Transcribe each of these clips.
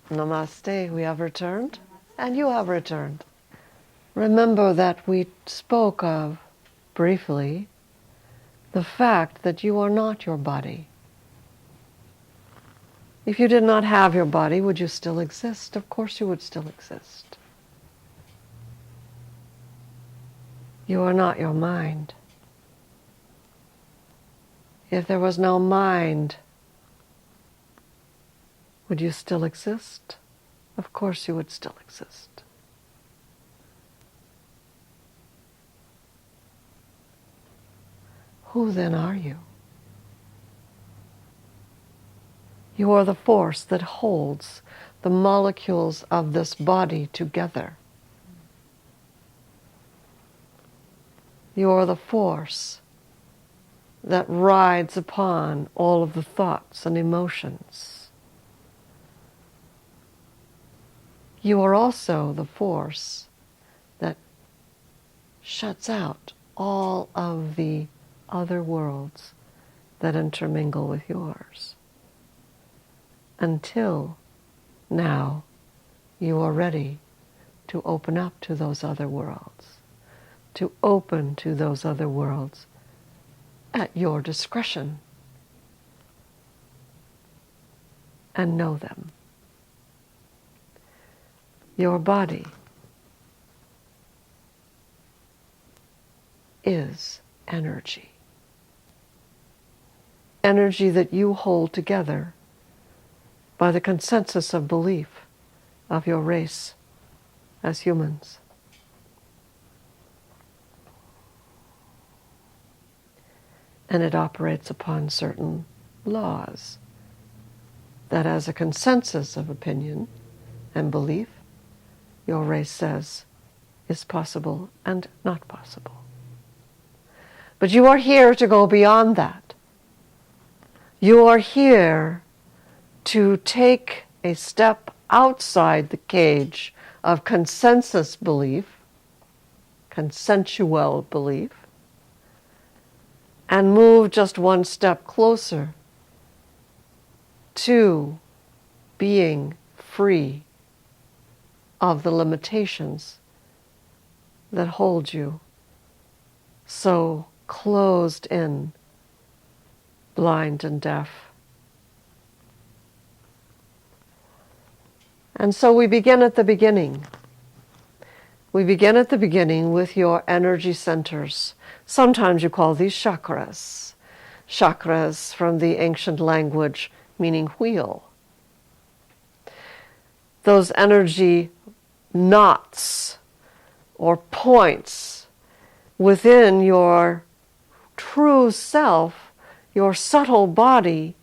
Namaste, we have returned, and you have returned. Remember that we spoke of, briefly, the fact that you are not your body. If you did not have your body, would you still exist? Of course you would still exist. You are not your mind. If there was no mind, would you still exist? Of course you would still exist. Who then are you? You are the force that holds the molecules of this body together. You are the force that rides upon all of the thoughts and emotions. You are also the force that shuts out all of the other worlds that intermingle with yours. Until now, you are ready to open up to those other worlds, to open to those other worlds at your discretion, and know them. Your body is energy. Energy that you hold together by the consensus of belief of your race as humans. And it operates upon certain laws that, as a consensus of opinion and belief, your race says is possible and not possible. But you are here to go beyond that. You are here to take a step outside the cage of consensus belief, consensual belief, and move just one step closer to being free of the limitations that hold you so closed in, blind and deaf. And so we begin at the beginning. We begin at the beginning with your energy centers. Sometimes you call these chakras. Chakras from the ancient language meaning wheel. Those energy knots or points within your true self, your subtle body,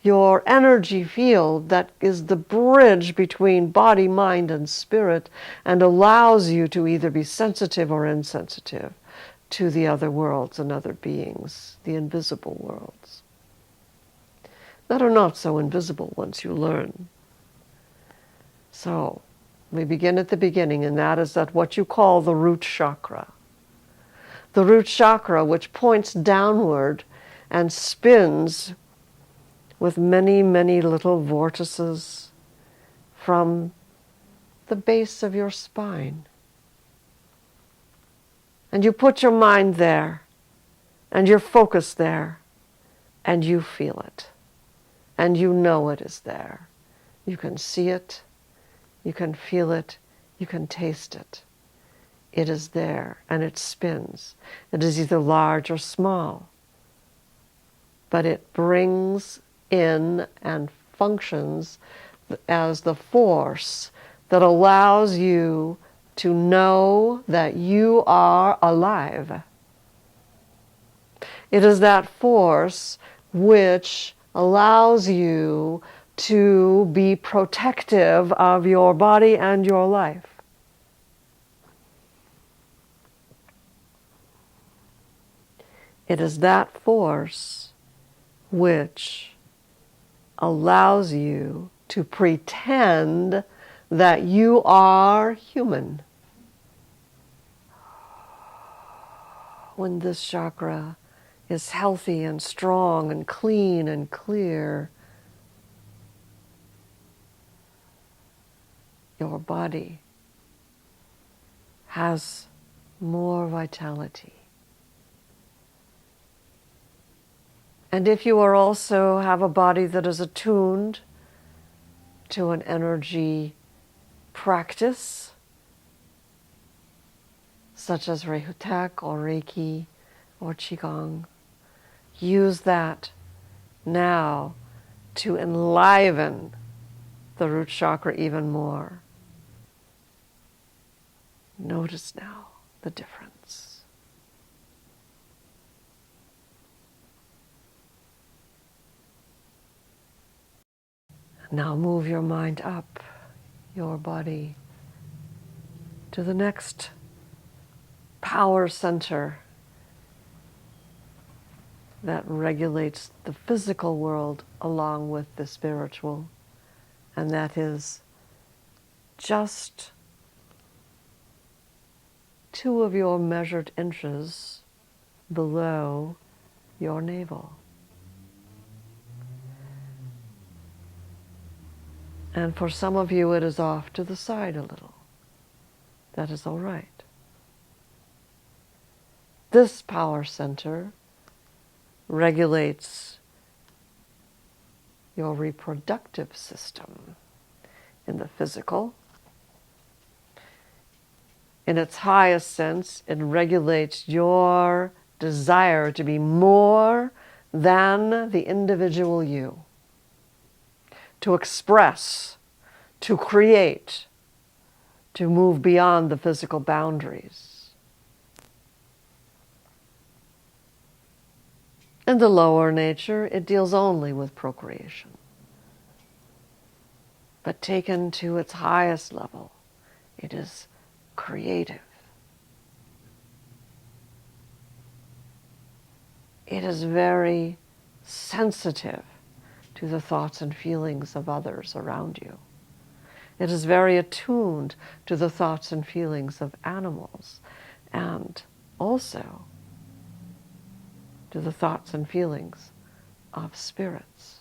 your energy field that is the bridge between body, mind, and spirit, and allows you to either be sensitive or insensitive to the other worlds and other beings, the invisible worlds, that are not so invisible once you learn. So, we begin at the beginning, and that is at what you call the root chakra. The root chakra, which points downward and spins with many, many little vortices from the base of your spine. And you put your mind there, and your focus there, and you feel it. And you know it is there. You can see it, you can feel it, you can taste it. It is there, and it spins. It is either large or small, but it brings in and functions as the force that allows you to know that you are alive. It is that force which allows you to be protective of your body and your life. It is that force which allows you to pretend that you are human. When this chakra is healthy and strong and clean and clear, your body has more vitality. And if you are also have a body that is attuned to an energy practice, such as Rehutek or Reiki or Qigong, use that now to enliven the root chakra even more. Notice now the difference. Now move your mind up your body to the next power center that regulates the physical world along with the spiritual, and that is just 2 of your measured inches below your navel. And for some of you, it is off to the side a little. That is all right. This power center regulates your reproductive system in the physical. In its highest sense, it regulates your desire to be more than the individual you, to express, to create, to move beyond the physical boundaries. In the lower nature, it deals only with procreation. But taken to its highest level, it is creative. It is very sensitive to the thoughts and feelings of others around you. It is very attuned to the thoughts and feelings of animals, and also to the thoughts and feelings of spirits.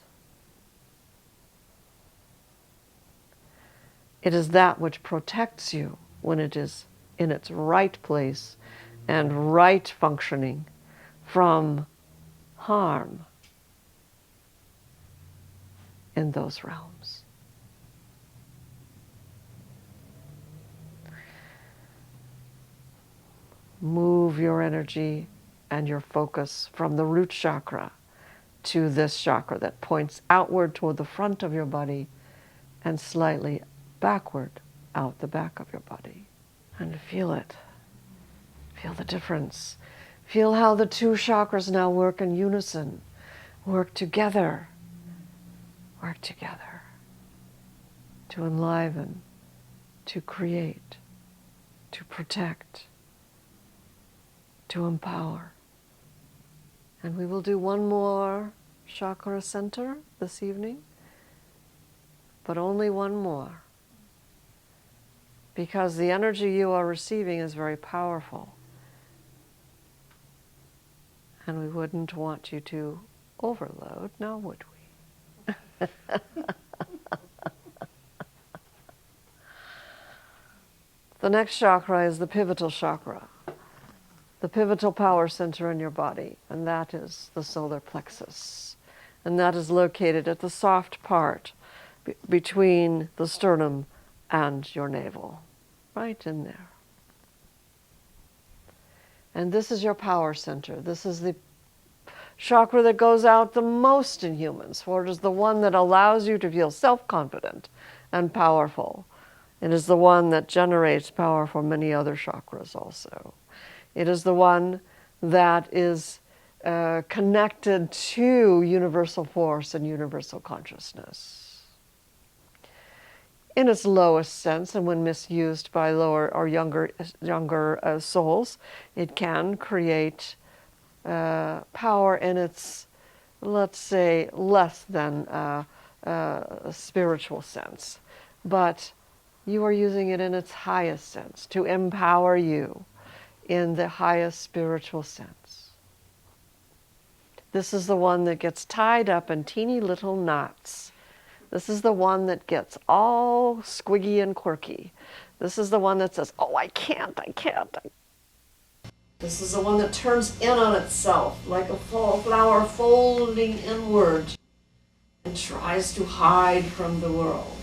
It is that which protects you when it is in its right place and right functioning from harm in those realms. Move your energy and your focus from the root chakra to this chakra that points outward toward the front of your body and slightly backward out the back of your body. And feel it. Feel the difference. Feel how the 2 chakras now work in unison, work together to enliven, to create, to protect, to empower. And we will do one more chakra center this evening, but only one more, because the energy you are receiving is very powerful, and we wouldn't want you to overload, now would we? The next chakra is the pivotal chakra, the pivotal power center in your body, and that is the solar plexus. And that is located at the soft part between the sternum and your navel, right in there. And this is your power center. This is the chakra that goes out the most in humans, for it is the one that allows you to feel self-confident and powerful. It is the one that generates power for many other chakras also. It is the one that is connected to universal force and universal consciousness. In its lowest sense, and when misused by lower or younger souls, it can create power in its, let's say, less than spiritual sense. But you are using it in its highest sense, to empower you in the highest spiritual sense. This is the one that gets tied up in teeny little knots This is the one that gets all squiggy and quirky. This is the one that says, oh, I can't. This is the one that turns in on itself like a flower folding inward and tries to hide from the world.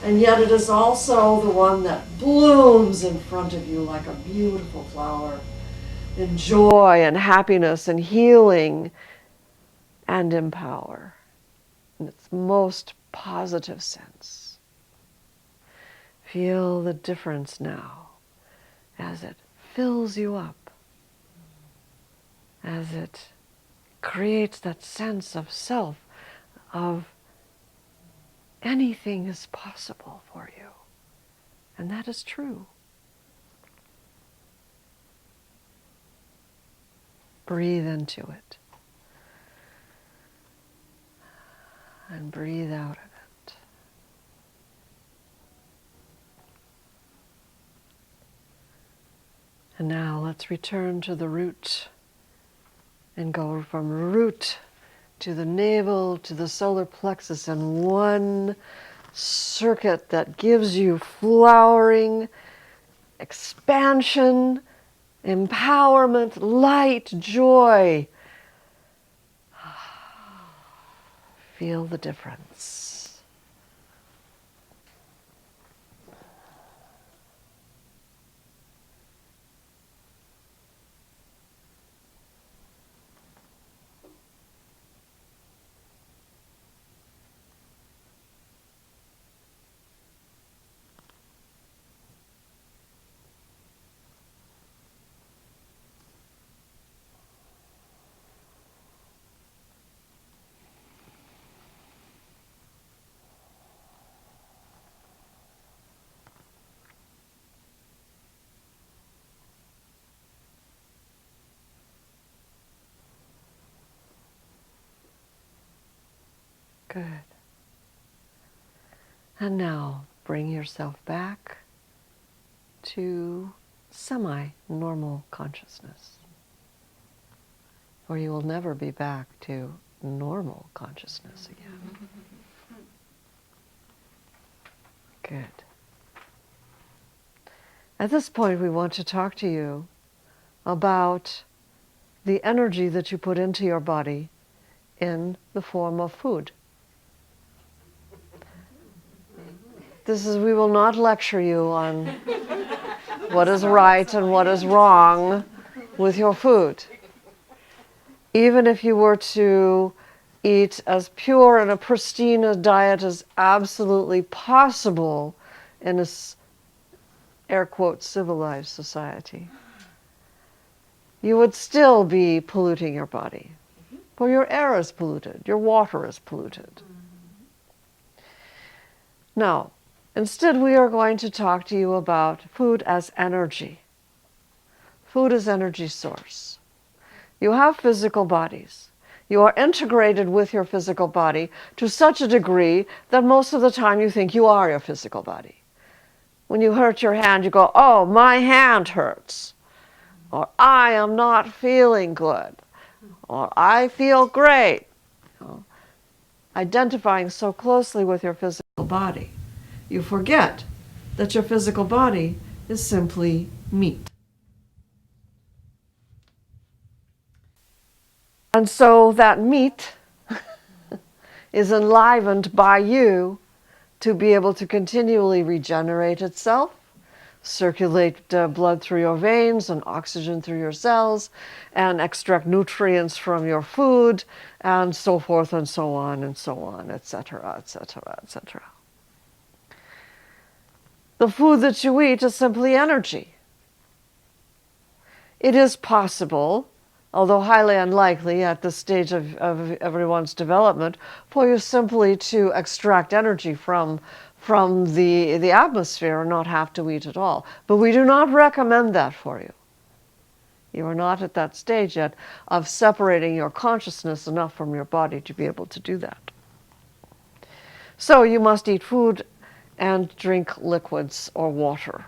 And yet it is also the one that blooms in front of you like a beautiful flower in joy and happiness and healing and in power in its most positive sense. Feel the difference now as it fills you up, as it creates that sense of self, of anything is possible for you. And that is true. Breathe into it. And breathe out of it. And now let's return to the root and go from root to the navel, to the solar plexus in one circuit that gives you flowering, expansion, empowerment, light, joy. Feel the difference. Good. And now bring yourself back to semi-normal consciousness, or you will never be back to normal consciousness again. Good. At this point, we want to talk to you about the energy that you put into your body in the form of food. We will not lecture you on what is right and what is wrong with your food. Even if you were to eat as pure and a pristine a diet as absolutely possible in a, air quote, civilized society, you would still be polluting your body. For your air is polluted, your water is polluted. Now, instead, we are going to talk to you about food as energy. Food as energy source. You have physical bodies. You are integrated with your physical body to such a degree that most of the time you think you are your physical body. When you hurt your hand, you go, oh, my hand hurts. Or I am not feeling good. Or I feel great. You know, identifying so closely with your physical body, you forget that your physical body is simply meat. And so that meat is enlivened by you to be able to continually regenerate itself, circulate blood through your veins and oxygen through your cells, and extract nutrients from your food, and so forth and so on, etc., etc., etc. The food that you eat is simply energy. It is possible, although highly unlikely at this stage of everyone's development, for you simply to extract energy from the atmosphere and not have to eat at all. But we do not recommend that for you. You are not at that stage yet of separating your consciousness enough from your body to be able to do that. So you must eat food and drink liquids or water.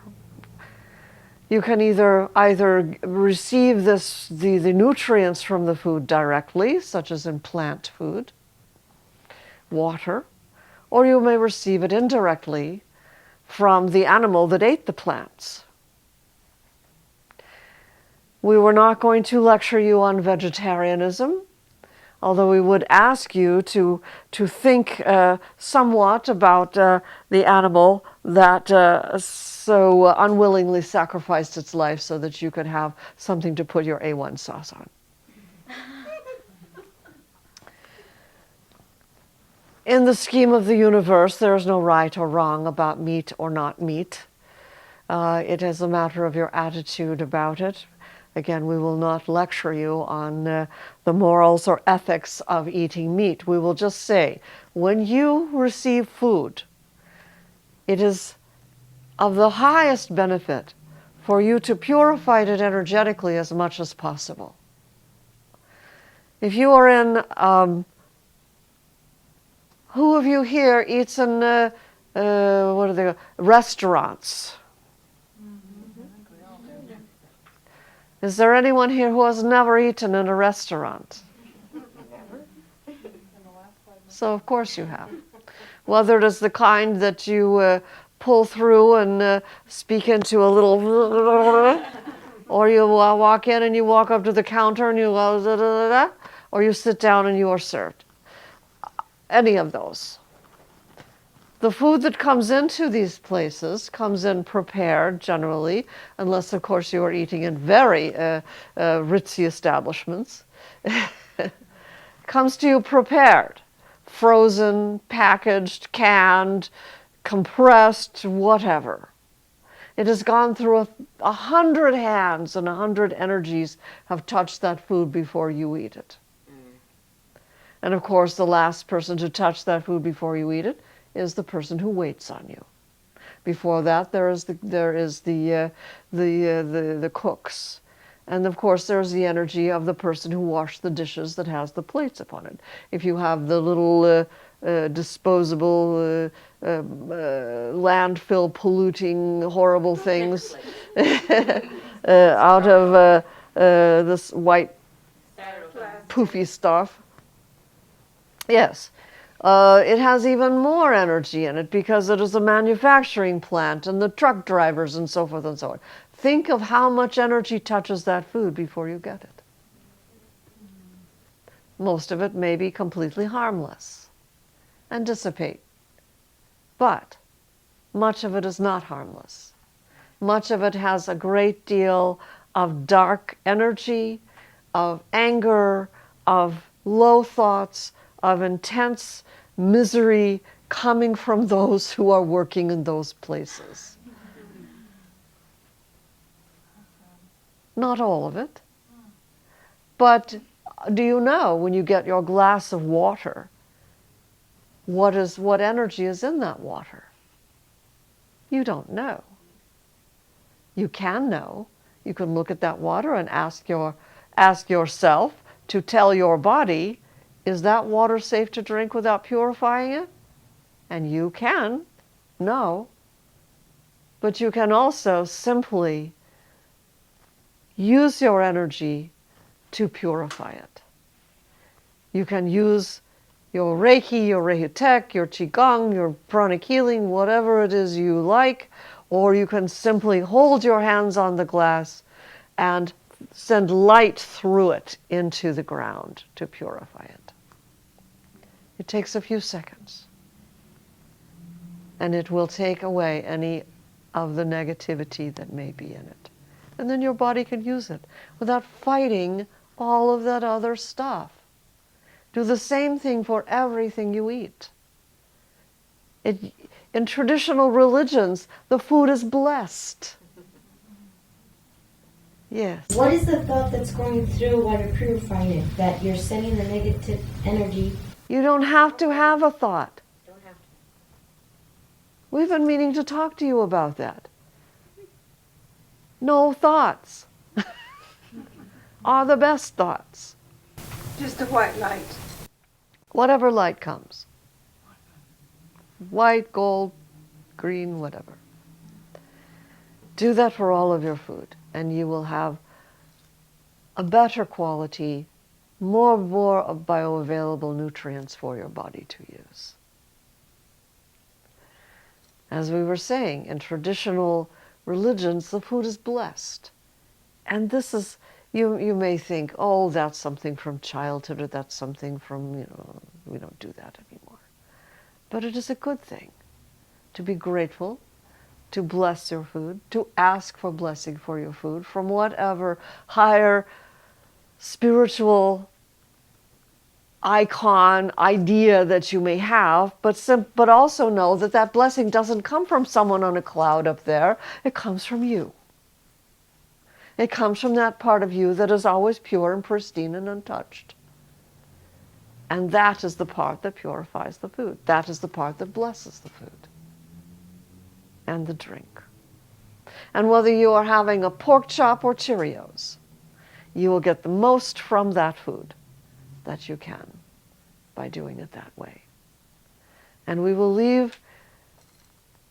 You can either receive the nutrients from the food directly, such as in plant food, water, or you may receive it indirectly from the animal that ate the plants. We were not going to lecture you on vegetarianism, although we would ask you to think somewhat about the animal that so unwillingly sacrificed its life so that you could have something to put your A1 sauce on. In the scheme of the universe, there is no right or wrong about meat or not meat. It is a matter of your attitude about it. Again, we will not lecture you on the morals or ethics of eating meat. We will just say, when you receive food, it is of the highest benefit for you to purify it energetically as much as possible. If you are in, who of you here eats in, what are they, restaurants? Is there anyone here who has never eaten in a restaurant? So of course you have. Whether it is the kind that you pull through and speak into a little, or you walk in and you walk up to the counter and you go, or you sit down and you are served. Any of those. The food that comes into these places comes in prepared generally, unless of course you are eating in very ritzy establishments. Comes to you prepared, frozen, packaged, canned, compressed, whatever. It has gone through 100 hands and 100 energies have touched that food before you eat it. And of course the last person to touch that food before you eat it is the person who waits on you. Before that, there is the cooks, and of course there's the energy of the person who washed the dishes that has the plates upon it. If you have the little disposable landfill polluting horrible things out of this white poofy stuff, yes. It has even more energy in it because it is a manufacturing plant and the truck drivers and so forth and so on. Think of how much energy touches that food before you get it. Most of it may be completely harmless and dissipate, but much of it is not harmless. Much of it has a great deal of dark energy, of anger, of low thoughts, of intense misery coming from those who are working in those places. Not all of it. But do you know when you get your glass of water, what energy is in that water? You don't know. You can know. You can look at that water and ask yourself to tell your body, is that water safe to drink without purifying it? And you can know. But you can also simply use your energy to purify it. You can use your Reiki, your Reiki-Tech, your Qigong, your pranic healing, whatever it is you like, or you can simply hold your hands on the glass and send light through it into the ground to purify it. It takes a few seconds, and it will take away any of the negativity that may be in it. And then your body can use it without fighting all of that other stuff. Do the same thing for everything you eat. In traditional religions, the food is blessed. Yes. What is the thought that's going through while you're purifying it? That you're sending the negative energy? You don't have to have a thought. Don't have to. We've been meaning to talk to you about that. No thoughts are the best thoughts. Just the white light. Whatever light comes. White, gold, green, whatever. Do that for all of your food, and you will have a better quality, more of bioavailable nutrients for your body to use. As we were saying, in traditional religions, the food is blessed. And this is, you may think, oh, that's something from childhood, or that's something from, we don't do that anymore. But it is a good thing to be grateful, to bless your food, to ask for blessing for your food from whatever higher spiritual icon, idea that you may have, but also know that that blessing doesn't come from someone on a cloud up there. It comes from you. It comes from that part of you that is always pure and pristine and untouched. And that is the part that purifies the food. That is the part that blesses the food and the drink. And whether you are having a pork chop or Cheerios, you will get the most from that food that you can by doing it that way. And we will leave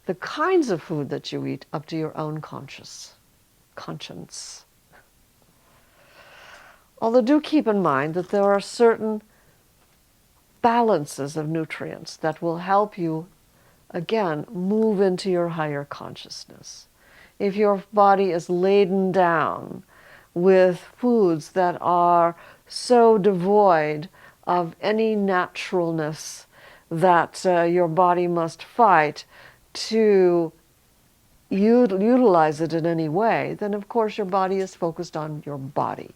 the kinds of food that you eat up to your own conscience. Although do keep in mind that there are certain balances of nutrients that will help you, again, move into your higher consciousness. If your body is laden down with foods that are so devoid of any naturalness that your body must fight to utilize it in any way, then of course your body is focused on your body.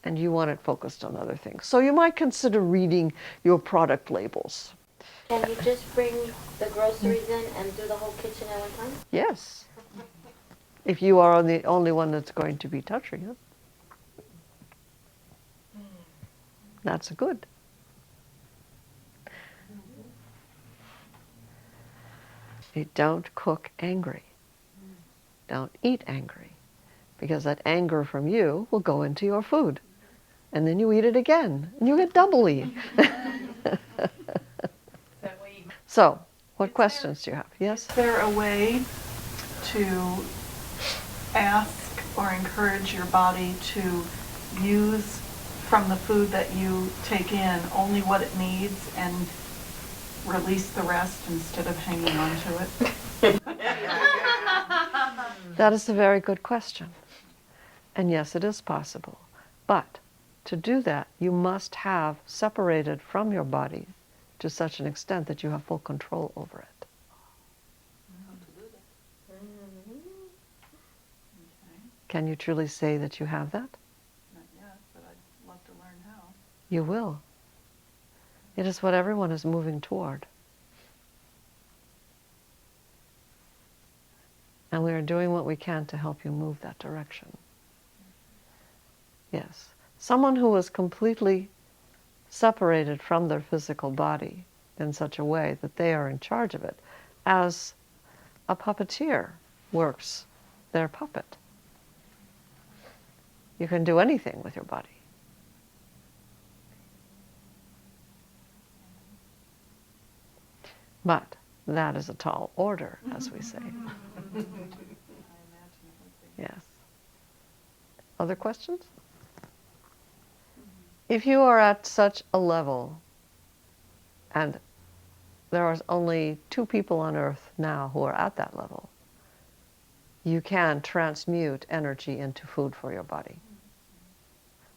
And you want it focused on other things. So you might consider reading your product labels. Can you just bring the groceries in and do the whole kitchen at one time? Yes. If you are the only one that's going to be touching it. That's good. You don't cook angry. Don't eat angry. Because that anger from you will go into your food. And then you eat it again. And you get doubly. So, what questions do you have? Yes? Is there a way to ask or encourage your body to use from the food that you take in only what it needs and release the rest instead of hanging on to it? That is a very good question. And yes, it is possible. But to do that, you must have separated from your body to such an extent that you have full control over it. Can you truly say that you have that? Not yet, but I'd love to learn how. You will. It is what everyone is moving toward. And we are doing what we can to help you move that direction. Yes. Someone who is completely separated from their physical body in such a way that they are in charge of it, as a puppeteer works their puppet. You can do anything with your body. But that is a tall order, as we say. Yes. Other questions? If you are at such a level, and there are only 2 people on earth now who are at that level, you can transmute energy into food for your body.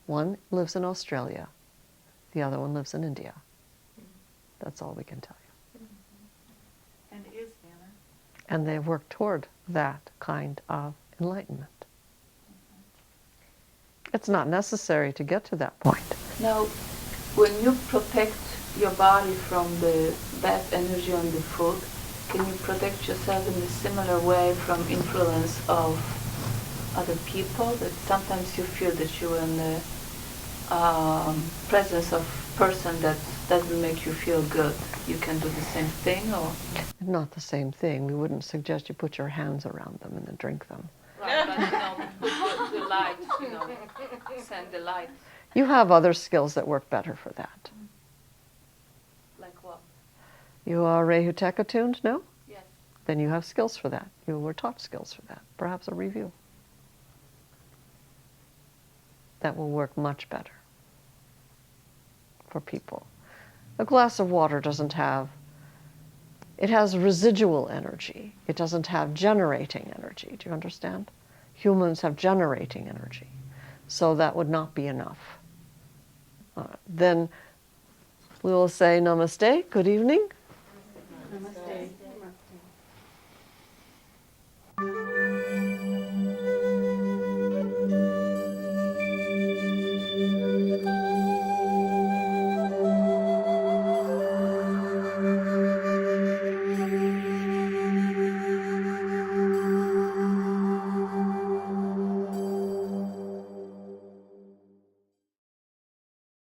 One lives in Australia, the other one lives in India. That's all we can tell you. And is Anna? And they work toward that kind of enlightenment. It's not necessary to get to that point. Now, when you protect your body from the bad energy on the food, can you protect yourself in a similar way from influence of other people? That sometimes you feel that you're in the presence of person that doesn't make you feel good. You can do the same thing, or? Not the same thing. We wouldn't suggest you put your hands around them and then drink them. Right, but the light, send the light. You have other skills that work better for that. Like what? You are Rehutech attuned, no? Yes. Then you have skills for that. You were taught skills for that. Perhaps a review. That will work much better for people. A glass of water doesn't have It has residual energy. It doesn't have generating energy. Do you understand? Humans have generating energy. So that would not be enough. Then we will say namaste, good evening. Namaste.